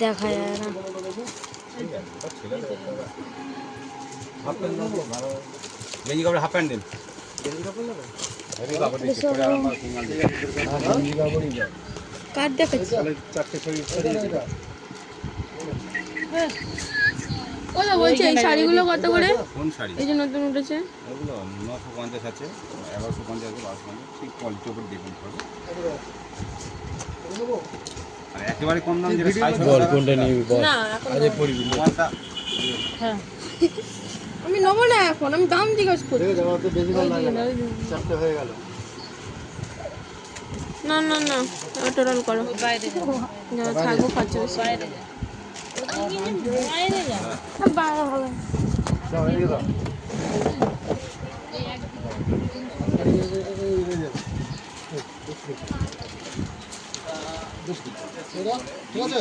দেখা যায় না। গেঞ্জি কাপড় হাফ প্যান্ট দিন। কার দেখাচ্ছি? ওরা বলছে এই শাড়িগুলো কত করে? কোন শাড়ি? এই যে নতুন উঠেছে ওগুলো 950 আছে, 1150 আছে, 1250, ঠিক কোয়ালিটির উপর দেখুন। আর একেবারে কম দাম যেটা 600 কোনটা নিবি বল? না এখন আজ পড়বি কোনটা? হ্যাঁ আমি নেবো না এখন, আমি দাম জিজ্ঞাসা করছি। চারটে হয়ে গেল। না না না এবার টোটাল করো, বাইরে যা থাকবো খরচা বেশি। বাইরে যা, বাইরে যা, বাইরে হবে যাও এদিকে যাও। ঠিক আছে।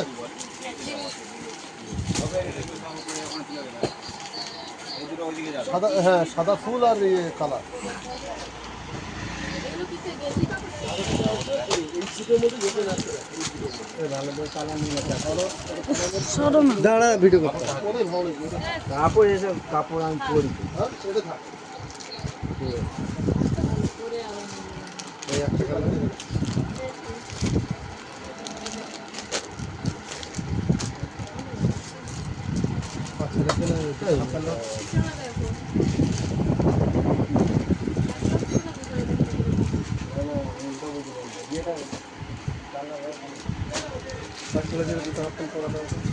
সাদা, হ্যাঁ সাদা ফুল আর ইয়ে কালার। দাঁড়া ভিডিও করতে কাপড় এসব কাপড় আমি পরি একটা কালার বাচ্চারা যেটা দিতে হবে